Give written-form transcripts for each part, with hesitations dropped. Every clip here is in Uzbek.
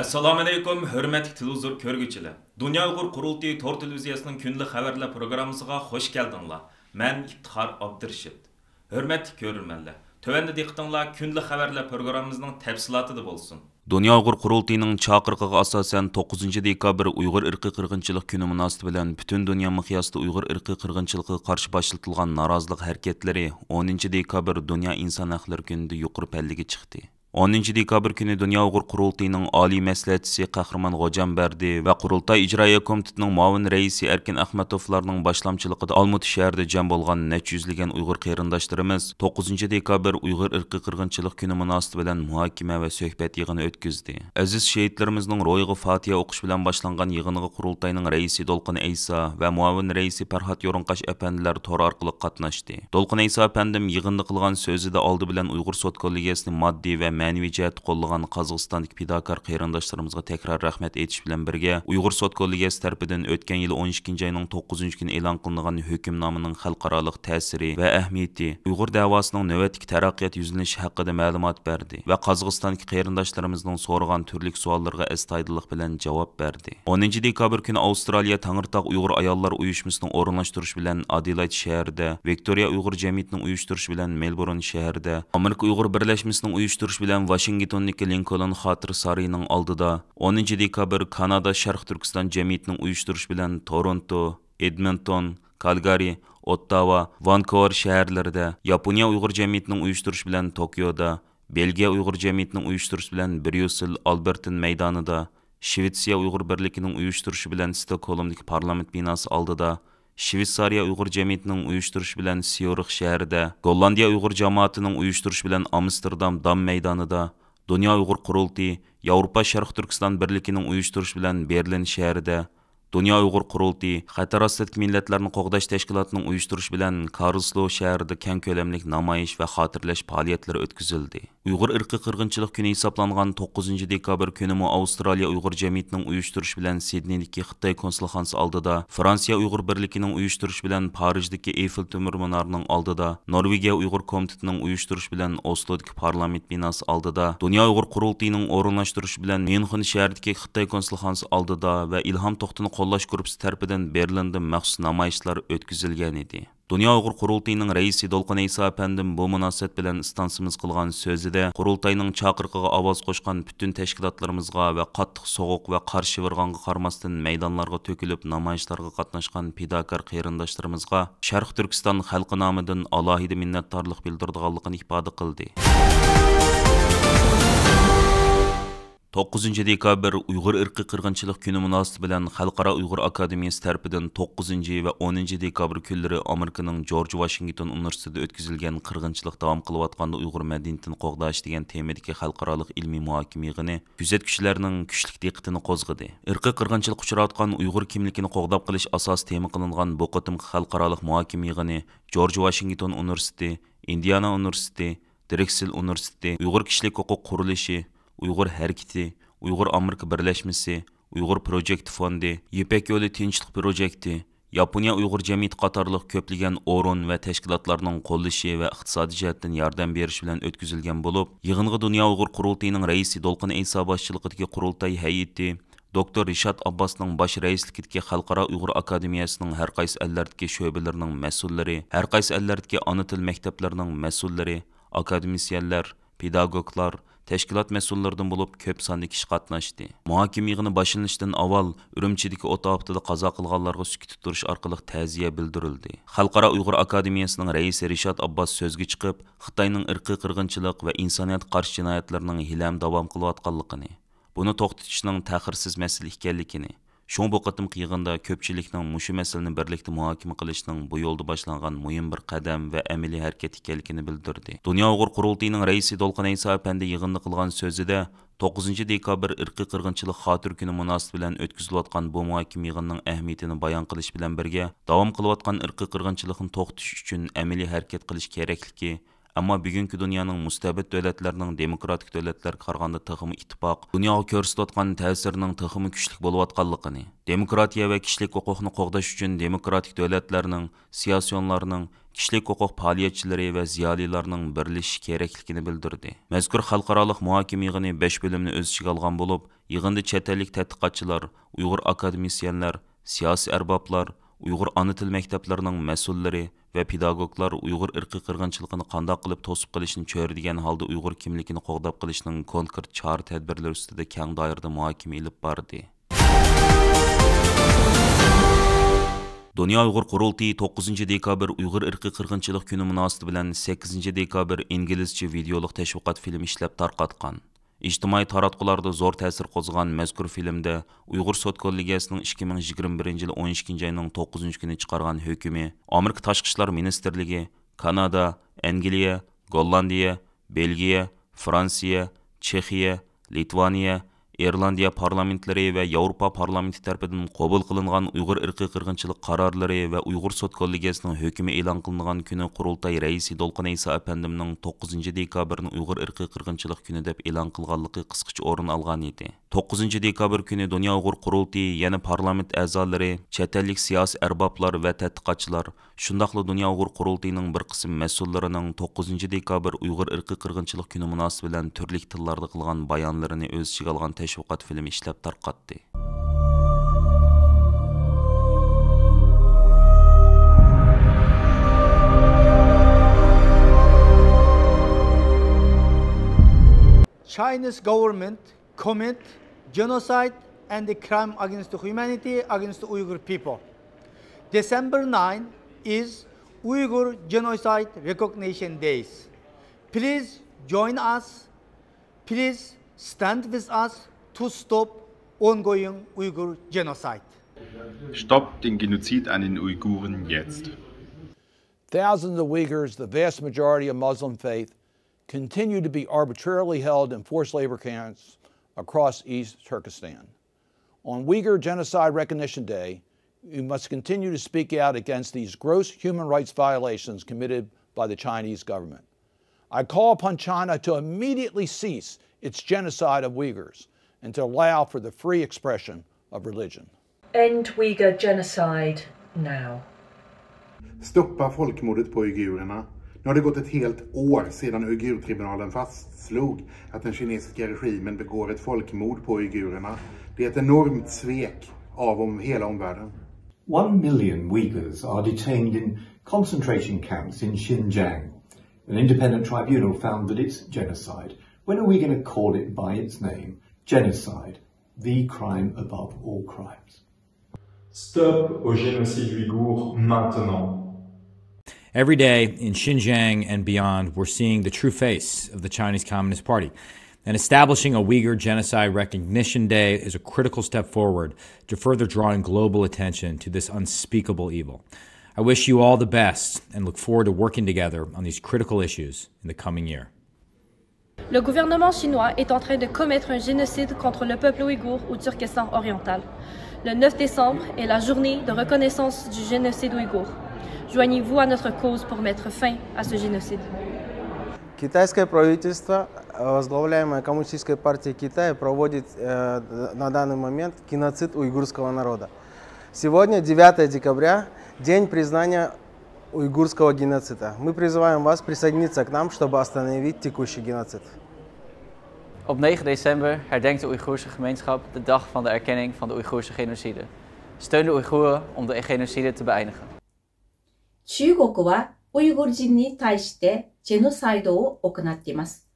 Assalomu alaykum, hörmətli televizor ko'rguvchilar. Dunyo Uyg'ur qurultiyi tor televiziyasining kunlik xabarlar programmasiga xush keldinglar. Men İftixar Abdurashid. Hörmətli ko'rurmanlar. Tövəndə diqqətinglar kunlik xabarlar programmamızın təfsilatı bo'lsin. Dunyo Uyg'ur qurultiyining chaqiriqiga asosan 9 dekabr Uyg'ur irqiy qirg'inchilik kuni munosabati bilan butun dunyo miqyosida Uyg'ur irqiy qirg'inchiligiga qarshi boshlangan norozilik harakatlari 10 dekabr Dunyo inson haqlari kunida yuqori pallaga chiqdi. 10 dekabr kuni Dunyo Uyg'ur qurultiyining oliy maslahatchisi Qahramon G'ojanbardi va qurultay ijroiya komitetining muavin raisi Erkin Ahmadovlarning boshlamchiligida Olmuti shahrida jam bo'lgan necha yuzlagan Uyg'ur qarindoshlarimiz 9 dekabr Uyg'ur irqiy qirg'inchilik kuni munosabati bilan muhokama va suhbat yig'ini o'tkazdi. Aziz shehidlarimizning ro'yiga Fatiha o'qish bilan boshlangan yig'iniga qurultayning raisi Dolqin Aysa va muavin raisi Farhod Yo'rinqash apandilar tor orqali qatnashdi. Dolqin Aysa apandim yig'inda qilgan so'zida oldi bilan Uyg'ur sud kollegiyasini moddiy va ma'naviy jihat qo'llagan Qozog'istonlik fidokor qarindoshlarimizga takror rahmat aytish bilan birga Uyg'ur sud kollegiyasi tarafidan o'tgan yil 12 oyning 9-kuni e'lon qilingan hukmnomaning xalqaroliq ta'siri va ahamiyati, Uyg'ur davosining navbatdagi taraqqiyot yuzlanishi haqida ma'lumot berdi va Qozog'istonlik qarindoshlarimizning so'ragan turli savollarga astoydillik bilan javob berdi. 10 dekabr kuni Avstraliya Tangirtog' Uyg'ur ayollar uyushmasining o'rinlashtirishi bilan Adelaide shahrida, Victoria Uyg'ur jamiyatining uyushtirishi bilan Melbourne shahrida, Amerika Uyg'ur birlashmasining uyushtirishi bilan Washingtondagi Lincoln xotira saroyining oldida, 10 dekabr Kanada Sharq Turkiston jamiyatining uyushtirishi bilan Toronto, Edmonton, Calgary, Ottawa, Vancouver shaharlarida, Yaponiya Uyg'ur jamiyatining uyushtirishi bilan Tokioda, Belgiya Uyg'ur jamiyatining uyushtirishi bilan Bryussel Albertin maydonida, Shvetsiya Uyg'ur birligining uyushtirishi bilan Stokgolmdagi parlament binosi oldida, Shveysariya Uyg'ur jamiyatining uyushtirishi bilan Syurix shahrida, Gollandiya Uyg'ur jamoatining uyushtirishi bilan Amsterdam Dam maydonida, Dunyo Uyg'ur qurultiyi Yevropa Sharq Turkiston birligining uyushtirishi bilan Berlin shahrida, Dunyo Uyg'ur qurultiyi Xatar ostidagi millatlarni qo'g'dash tashkilotining uyushtirishi bilan Karlsruhe shahrida keng ko'lamli namoyish va xotirlash faoliyatlari o'tkazildi. Uyg'ur irqiy qirg'inchilik kuni hisoblangan 9 dekabr kuni Avstraliya Uyg'ur jamiyatining uyushtirishi bilan Sidneydagi Xitoy konsulxonasi oldida, Fransiya Uyg'ur birligining uyushtirishi bilan Parijdagi Eyfel temir minorining oldida, Norvegiya Uyg'ur komitetining uyushtirishi bilan Oslodagi parlament binosi oldida, Dunyo Uyg'ur qurultiyining o'rinlashtirishi bilan Myunxen shahridagi Xitoy konsulxonasi oldida va Ilhom To'xtini qo'llash guruhi tarafidan Berlinda maxsus namoyishlar o'tkazilgan edi. Dunyo Uyg'ur qurultiyining raisi Dolqin Aysa apandim bu munosabat bilan istansimiz qilgan so'zida qurultayning chaqiriqiga ovoz qo'shgan butun tashkilotlarimizga va qattiq sovuq va qarshi virg'onga qaramasdan maydonlarga to'kilib namoyishlarga qatnashgan fidokor qarindoshlarimizga Sharq Turkiston xalqi nomidan alohida minnatdorlik bildirganligini ifoda qildi. 9 dekabr Uyg'ur irqiy qirg'inchilik kuni munosabati bilan Xalqaro Uyg'ur akademiyasi tarafidan 9 va 10 dekabr kunlari Amerikaning George Washington universitetida o'tkazilgan qirg'inchilik davom qilayotganda Uyg'ur madaniyatini qo'g'dash degan temadagi xalqaro ilmiy muhokama yig'ini kuzatuvchilarning kuchli diqqatini qo'zg'adi. Irqiy qirg'inchilik uchrayotgan Uyg'ur kimligini qo'g'dab qilish asos tema qilingan bu qatimki xalqaro muhokama yig'ini George Washington universiteti, Indiana universiteti, Drexel universiteti, Uyg'ur kishilik huquq qurilishi, Uyg'ur harakati, Uyg'ur Amerika birlashmasi, Uyg'ur Project fondi, Ipak yo'li tinchlik projekti, Yaponiya Uyg'ur jamiyati qatorliq ko'plagan o'rin va tashkilotlarning qo'llashi va iqtisodiy jihatdan yordam berish bilan o'tkazilgan bo'lib, yig'inga Dunyo Uyg'ur qurultiyining raisi Dolqin Aysa boshchiligidagi qurultay hay'ati, Dr. Rishad Abbosning bosh raisligidagi Xalqaro Uyg'ur akademiyasining har qaysi allardagi sho'balarining mas'ullari, har qaysi allardagi ona til maktablarining mas'ullari, akademisiyanlar, pedagoglar, tashkilot mas'ullaridan bo'lib ko'p sonli kishi qatnashdi. Muhokama yig'ini boshlanishidan avval Urumchidagi o't oftida qazo qilganlarga sukut turish orqali ta'ziya bildirildi. Xalqaro Uyg'ur akademiyasining raisi Rishad Abbos so'zga chiqib, Xitoyning irqiy qirg'inchilik va insoniyat qarshi jinoyatlarining hilam davom qilayotganligini, buni to'xtatishning ta'xirsiz masala ekanligini, Şoň bu qatımkı yığında köpçilikning mushu masalani birlikda muhokama qilishning bu yo'lda boshlangan muhim bir qadam va amaliy harakat ekanligini bildirdi. Dunyo Uyg'ur qurultiyining raisi Dolqin Aysa apandi yig'inda qilgan so'zida 9 dekabr irqiy qirg'inchilik xotir kuni munosabati bilan o'tkazilayotgan bu muhokama yig'inining ahamiyatini bayon qilish bilan birga davom qilayotgan irqiy qirg'inchilikni to'xtatish uchun amaliy harakat qilish kerakligi, Ammo bugungi dunyoning mustabid davlatlarining demokratik davlatlarga qaraganda texmi ittifoq, dunyoga ko'rsatayotgan ta'sirining texmi kuchli bo'layotganligini, demokratiya va kishilik huquqni qo'g'dash uchun demokratik davlatlarning, siyosiyonlarning, kishilik huquq faoliyatchilari va ziyolilarning birlashish kerakligini bildirdi. Mazkur xalqaroliq muhokama yig'ini 5 bo'limni o'z ichiga olgan bo'lib, yig'inda chet ellik tadqiqotchilar, Uyg'ur akademisyenlar, siyosiy arboblar, Uyg'ur ana til maktablarining mas'ullari va pedagoglar Uyg'ur irqiy qirg'inchiligini qanday qilib to'sib qilishni cho'ridigan holda Uyg'ur kimligini qo'g'dab qilishning konkret chora-tadbirlari ustida keng doirada muhokama ilib bordi. Dünya Uyghur Qurultayı 9 dekabr Uyg'ur irqiy qirg'inchilik kuni munosabati bilan 8 dekabr inglizcha videoliq tashviqot film ishlab tarqatgan. İctimai taratqularda zo'r ta'sir qo'zg'agan mazkur filmda Uyg'ur sud kollegiyasining 2021 yil 12 oyning 9 kuni chiqargan hukmi, Amerika Tashqi ishlar ministrligi, Kanada, Angliya, Gollandiya, Belgiya, Fransiya, Chexiya, Litvaniya, Irlandiya parlamentlari va Yevropa parlamenti tarafidan qabul qilingan Uyg'ur irqiy qirg'inchilik qarorlari va Uyg'ur sud kollegiyasining hukmi e'lon qilingan kuni Qurultay raisi Dolqin Isa apandimning 9 dekabrni Uyg'ur irqiy qirg'inchilik kuni deb e'lon qilganligi qisqacha o'rin olgan edi. 9 dekabr kuni Dünya Uyghur Qurultayı yana parlament a'zolari, chet ellik siyosiy arboblar va tadqiqotchilar, shundaqla Dünya Uyghur Qurultayıning bir qism mas'ullarining 9 dekabr Uyg'ur irqiy qirg'inchilik kuni munosabati bilan turli tillarda qilgan bayonlarini o'z ichiga olgan tashviqot filmi ishlab tarqatdi. Chinese government commit genocide and the crime against humanity against the Uyghur people. December 9 is Uyghur Genocide Recognition Days. Please join us. Please stand with us to stop ongoing Uyghur genocide. Stoppt den Genozid an den Uiguren jetzt. Thousands of Uyghurs, the vast majority of Muslim faith, continue to be arbitrarily held in forced labor camps across East Turkestan. On Uyghur Genocide Recognition Day, we must continue to speak out against these gross human rights violations committed by the Chinese government. I call upon China to immediately cease its genocide of Uyghurs and to allow for the free expression of religion. End Uyghur genocide now. Stoppa folkmordet på uigurerna. Nu har det gått ett helt år sedan Uigurtribunalen fastslog att den kinesiska regimen begår ett folkmord på uigurerna. Det är ett enormt svek av hela omvärlden. 1 million Uyghurs are detained in concentration camps in Xinjiang. An independent tribunal found that it's genocide. When are we going to call it by its name? Genocide, the crime above all crimes. Stop au génocide ouïghour maintenant. Every day in Xinjiang and beyond, we're seeing the true face of the Chinese Communist Party. And establishing a Uyghur Genocide Recognition Day is a critical step forward to further drawing global attention to this unspeakable evil. I wish you all the best and look forward to working together on these critical issues in the coming year. Le gouvernement chinois est en train de commettre un génocide contre le peuple ouïghour au Turkestan oriental. Le 9 décembre est la journée de reconnaissance du génocide ouïghour. Joignez-vous à notre cause pour mettre fin à ce géнocид. Китайское правительство, возглавляемое Коммунистической партией Китая, проводит на данный момент геноцид уйгурского народа. Сегодня, 9 декабря, день признания уйгурского геноцида. Мы призываем вас присоединиться к нам, чтобы остановить текущий геноцид. Op 9 december herdenkt de Oeigoerse gemeenschap de dag van de erkenning van de Oeigoerse genocide. Steun de Oeigoeren om de genocide te beëindigen. 中国はウイグル人に対してジェノサイドを行っています。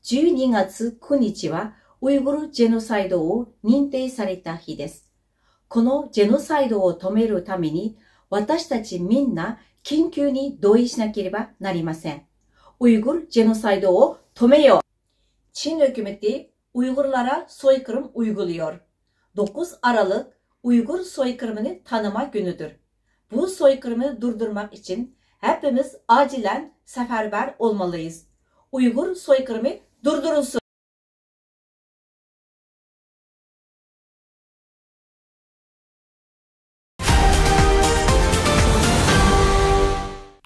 12月9日はウイグルジェノサイドを認定された日です。このジェノサイドを止めるために私たちみんな緊急に同意しなければなりません。ウイグルジェノサイドを止めよう. Çin hükümeti Uygurlara soykırım uyguluyor. 9 Aralık Uygur soykırımını tanıma günüdür. Bu soykırımı durdurmak için hepimiz acilen seferber olmalıyız. Uygur soykırımı durdurulsun.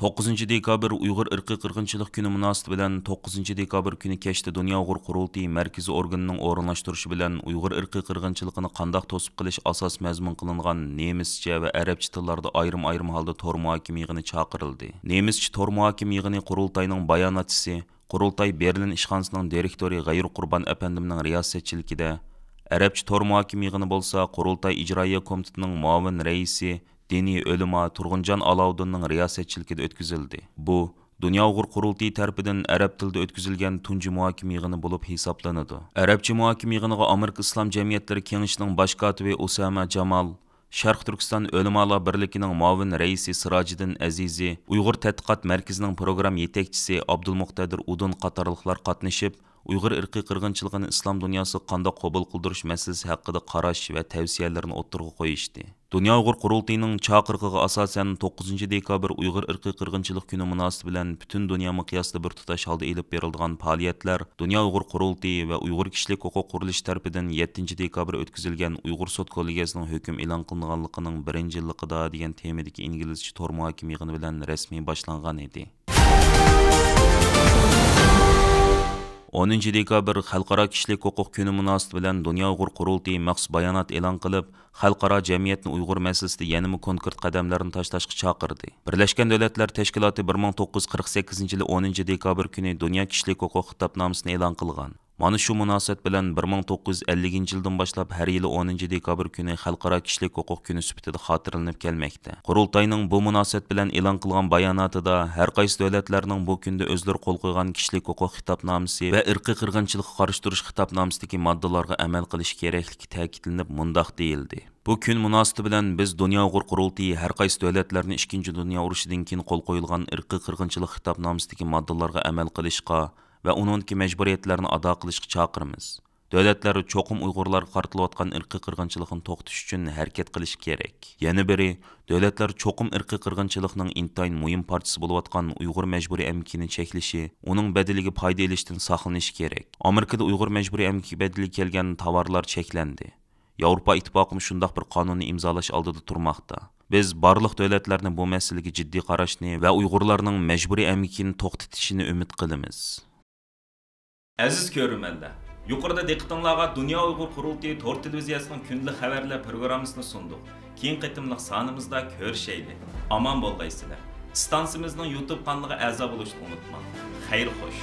9 dekabr Uyg'ur irqiy qirg'inchilik kuni munosabati bilan 9 dekabr kuni kechda Dunyo Uyg'ur qurultiyi markaziy organining o'rinlashtirishi bilan Uyg'ur irqiy qirg'inchiligini qandoq to'sib qilish asos mazmun qilingan nemischa va arabcha tillarda ayrim holda tor muhokama yig'ini chaqirildi. Nemischa tor muhokama yig'ini qurultayning bayonotchisi, qurultay Berlin ishxonasining direktori G'ayur Qurbon apandimning riyosatchiligida, arabcha tor muhokama yig'ini bo'lsa qurultay ijroiya komitetining muavin raisi Diniy Ölüma Turg'unjon Alavdinning riyosatchiligida o'tkazildi. Bu Dunyo Uyg'ur qurultiyi tarafidan arab tilida o'tkazilgan tunji muhokama yig'ini bo'lib hisoblanadi. Arabcha muhokama yig'iniga Amerika Islom Jamiyatlari Kengashining bosh kotibi Usama Jamal, Sharq Turkiston O'limalar birligining muavin raisi Sirojiddin Azizi, Uyg'ur tadqiqot markazining program yetakchisi Abdulmuqtadir Udun qatorliqlar qatnashib, Uyg'ur irqiy qirg'inchiligini islom dunyosi qanday qabul qildirish masalasi haqida qarash va tavsiyalarni o'ttirg'a qo'yishdi. Dunyo Uyg'ur qurultiyining chaqirig'iga asosan 9 dekabr Uyg'ur irqiy qirg'inchilik kuni munosabati bilan butun dunyo miqyosida bir tutash holda elib berilgan faoliyatlar Dunyo Uyg'ur qurultiyi va Uyg'ur kishilik huquq qurilish tarafidan 7 dekabr o'tkazilgan Uyg'ur sud kollegiyasining hukm e'lon qilinganligining 1-yilligida degan temadagi inglizcha tor muhokama yig'ini bilan rasmiy boshlangan edi. 10 dekabr Xalqaro kishilik huquq kuni munosabati bilan Dunyo Uyg'ur qurultiyi maxsus bayonot e'lon qilib, xalqaro jamiyatni Uyg'ur masalasida yanada konkret qadamlarni tashlashga chaqirdi. Birlashgan Davlatlar Tashkiloti 1948-yil 10 dekabr kuni Dunyo kishilik huquq xitobnomasini e'lon qilgan. Mana shu munosabat bilan 1950-yildan boshlab har yili 10 dekabr kuni xalqaro kishilik huquq kuni sifatida xotirlanib kelmoqda. Qurultayning bu munosabat bilan e'lon qilgan bayonotida har qaysi davlatlarning bu kunda o'zlari qo'l qo'ygan kishilik huquq xitobnomasi va irqiy qirg'inchilikqa qarshi turish xitobnomasidagi moddalarga amal qilish kerakligi ta'kidlanib, mundoq deyildi. Bu kun munosabati bilan biz Dunyo Uyg'ur qurultiyi har qaysi davlatlarning 2-dunyo urushidan keyin qo'l qo'yilgan irqiy qirg'inchilik xitobnomasidagi moddalarga amal qilishga va uningki majburiyatlarini ado qilishga chaqiramiz. Davlatlar cho'qim Uyg'urlarga qaratilayotgan irqiy qirg'inchilikni to'xtatish uchun harakat qilish kerak. Yana biri, davlatlar cho'qim irqiy qirg'inchilikning intayin muhim parchasi bo'layotgan Uyg'ur majburiy emgakini cheklashi, uning badaliga foyda olishdan saqlanish kerak. Amerikada Uyg'ur majburiy emgaki badaliga kelgan tovarlar cheklandi. Yevropa ittifoqi shundoq bir qonunni imzolash oldida turmoqda. Biz barliq davlatlarni bu masalaga jiddiy qarashni va Uyg'urlarning majburiy emgakini to'xtatishini umid qilamiz. Aziz ko'rmanlar, yuqorida diqqatingizga Dunyo Uyg'ur qurultiyi to'r televiziyasining kundalik xabarlar programmasini sundik. Keyin qitimliq sonimizda ko'rishaylik. Aman bo'lgaysizlar. Stansimizning YouTube kanaliga a'zo bo'lishni unutmang. Xayr xo'sh.